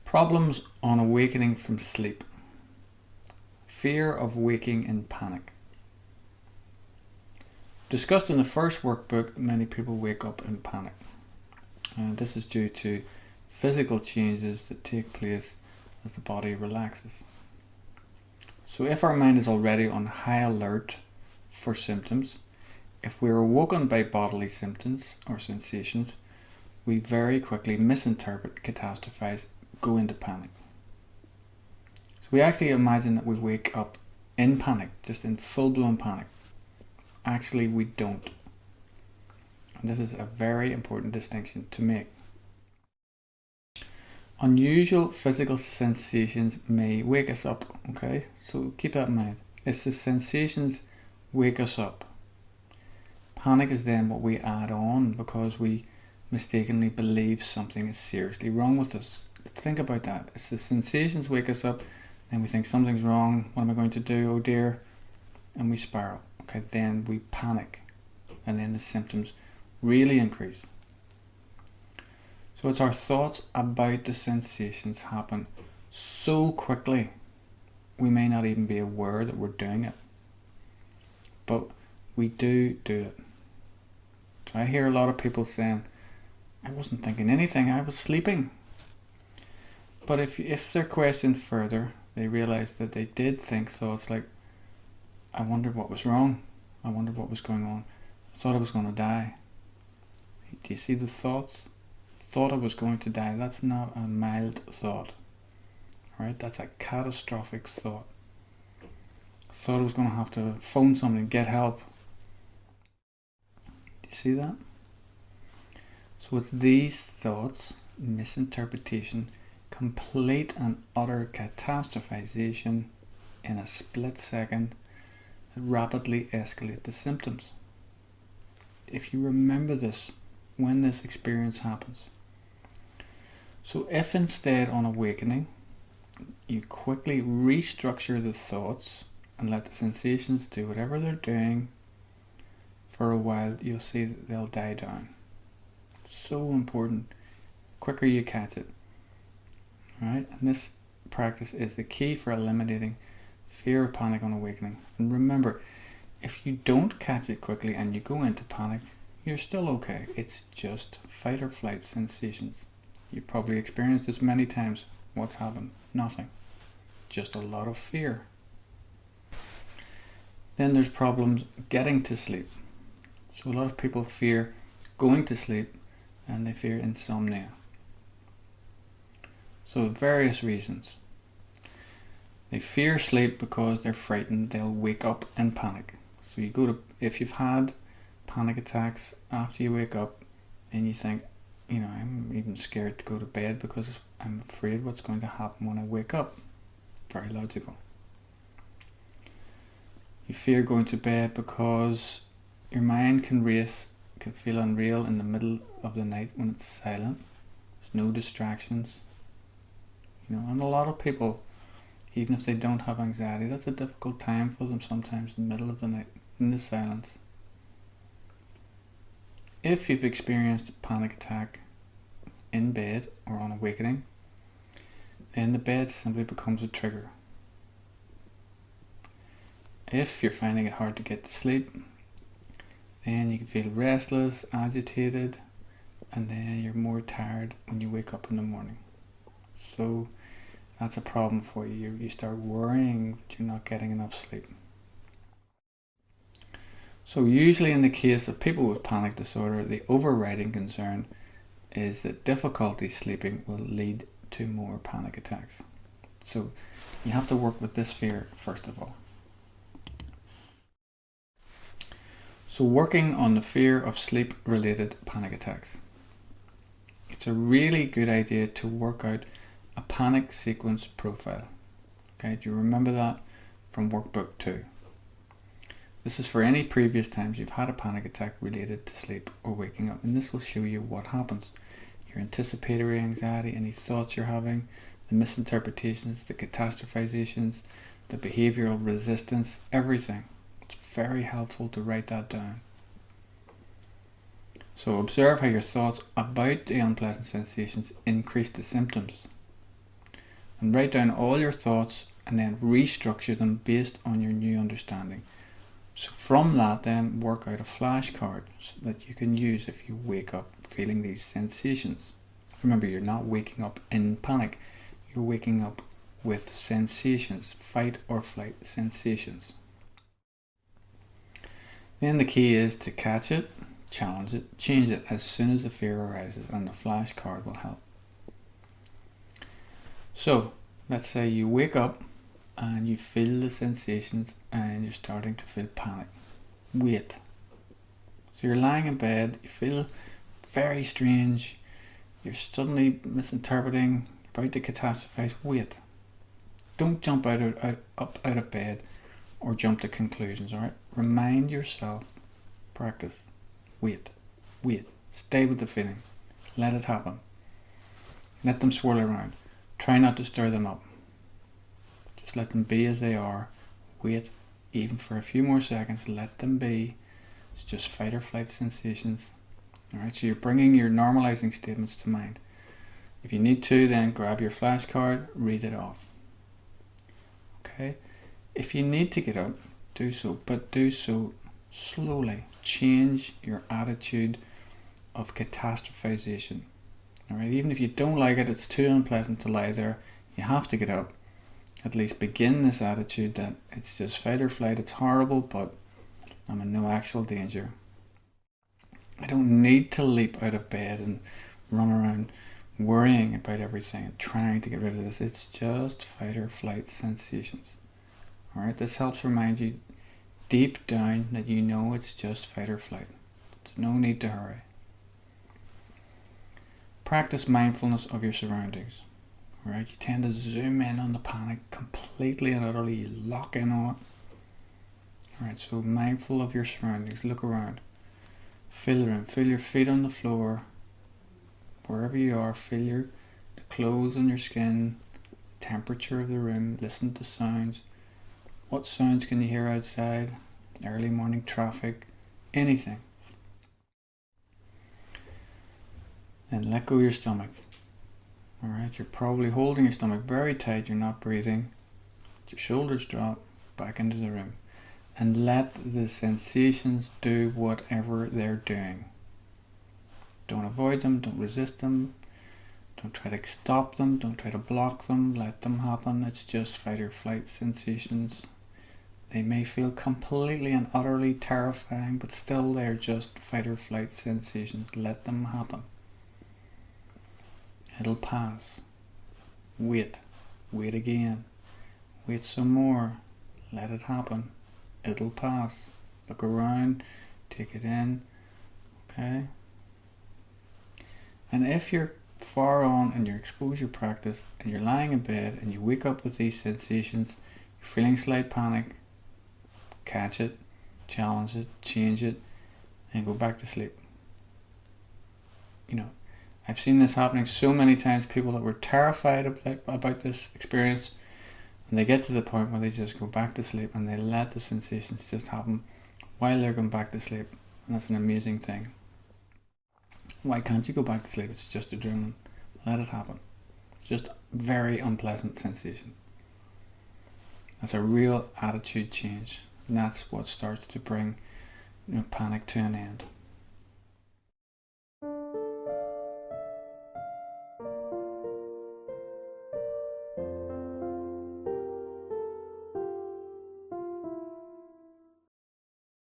Problems on awakening from sleep. Fear of waking in panic. Discussed in the first workbook, many people wake up in panic. This is due to physical changes that take place as the body relaxes. So if our mind is already on high alert for symptoms, if we're awoken by bodily symptoms or sensations, we very quickly misinterpret, catastrophize, go into panic. So we actually imagine that we wake up in panic, just in full-blown panic. Actually, we don't. And this is a very important distinction to make. Unusual physical sensations may wake us up, okay? So keep that in mind. It's the sensations wake us up. Panic is then what we add on because we mistakenly believe something is seriously wrong with us. Think about that. It's the sensations wake us up, and we think something's wrong. What am I going to do? Oh dear. And we spiral. Okay, then we panic. And then the symptoms really increase. So it's our thoughts about the sensations happen so quickly, we may not even be aware that we're doing it. But we do it. So I hear a lot of people saying, I wasn't thinking anything, I was sleeping. But if they're questioned further, they realize that they did think thoughts like, I wondered what was wrong. I wondered what was going on. I thought I was going to die. Do you see the thoughts? Thought I was going to die. That's not a mild thought. Right? That's a catastrophic thought. Thought I was going to have to phone somebody and get help. Do you see that? So it's these thoughts, misinterpretation, complete and utter catastrophization in a split second that rapidly escalate the symptoms. If you remember this when this experience happens. So if instead on awakening you quickly restructure the thoughts and let the sensations do whatever they're doing for a while, you'll see that they'll die down. So important. Quicker you catch it. Right? And this practice is the key for eliminating fear of panic on awakening. And remember, if you don't catch it quickly and you go into panic, you're still okay. It's just fight or flight sensations. You've probably experienced this many times. What's happened? Nothing. Just a lot of fear. Then there's problems getting to sleep. So a lot of people fear going to sleep and they fear insomnia. So various reasons. They fear sleep because they're frightened they'll wake up in panic. So if you've had panic attacks after you wake up and you think, I'm even scared to go to bed because I'm afraid what's going to happen when I wake up. Very logical. You fear going to bed because your mind can feel unreal in the middle of the night when it's silent. There's no distractions. And a lot of people, even if they don't have anxiety, that's a difficult time for them sometimes in the middle of the night, in the silence. If you've experienced a panic attack in bed or on awakening, then the bed simply becomes a trigger. If you're finding it hard to get to sleep, then you can feel restless, agitated, and then you're more tired when you wake up in the morning. So that's a problem for you. You start worrying that you're not getting enough sleep. So usually in the case of people with panic disorder, the overriding concern is that difficulty sleeping will lead to more panic attacks. So you have to work with this fear first of all. So working on the fear of sleep-related panic attacks. It's a really good idea to work out a panic sequence profile. Okay, do you remember that from workbook 2? This is for any previous times you've had a panic attack related to sleep or waking up, and this will show you what happens. Your anticipatory anxiety, any thoughts you're having, the misinterpretations, the catastrophizations, the behavioral resistance, everything. It's very helpful to write that down. So observe how your thoughts about the unpleasant sensations increase the symptoms. and write down all your thoughts and then restructure them based on your new understanding. So from that, then work out a flashcard so that you can use if you wake up feeling these sensations. Remember, you're not waking up in panic. You're waking up with sensations, fight or flight sensations. Then the key is to catch it, challenge it, change it as soon as the fear arises, and the flashcard will help. So let's say you wake up and you feel the sensations and you're starting to feel panic. Wait. So you're lying in bed, you feel very strange, you're suddenly misinterpreting, about to catastrophize. Wait. Don't jump up out of bed or jump to conclusions, alright? Remind yourself, practice. Wait. Stay with the feeling. Let it happen. Let them swirl around. Try not to stir them up. Just let them be as they are. Wait, even for a few more seconds. Let them be. It's just fight or flight sensations. Alright, so you're bringing your normalizing statements to mind. If you need to, then grab your flashcard, read it off. Okay? If you need to get up, do so, but do so slowly. Change your attitude of catastrophization. Alright, even if you don't like it, it's too unpleasant to lie there, you have to get up. At least begin this attitude that it's just fight or flight, it's horrible, but I'm in no actual danger. I don't need to leap out of bed and run around worrying about everything and trying to get rid of this. It's just fight or flight sensations. Alright, this helps remind you deep down that you know it's just fight or flight. There's no need to hurry. Practice mindfulness of your surroundings. Alright, you tend to zoom in on the panic completely and utterly, you lock in on it. Alright, so mindful of your surroundings, look around. Feel the room, feel your feet on the floor. Wherever you are, feel the clothes on your skin, the temperature of the room, listen to sounds. What sounds can you hear outside? Early morning traffic, anything. Then let go of your stomach. Alright, you're probably holding your stomach very tight, you're not breathing. Let your shoulders drop back into the room. And let the sensations do whatever they're doing. Don't avoid them, don't resist them, don't try to stop them, don't try to block them, let them happen. It's just fight or flight sensations. They may feel completely and utterly terrifying, but still they're just fight or flight sensations. Let them happen. It'll pass. Wait again, wait some more, let it happen. It'll pass. Look around, take it in, okay? And if you're far on in your exposure practice and you're lying in bed and you wake up with these sensations, you're feeling slight panic, catch it, challenge it, change it, and go back to sleep. You know, I've seen this happening so many times, people that were terrified about this experience, and they get to the point where they just go back to sleep and they let the sensations just happen while they're going back to sleep. And that's an amazing thing. Why can't you go back to sleep? It's just adrenaline. Let it happen. It's just very unpleasant sensations. That's a real attitude change. And that's what starts to bring panic to an end.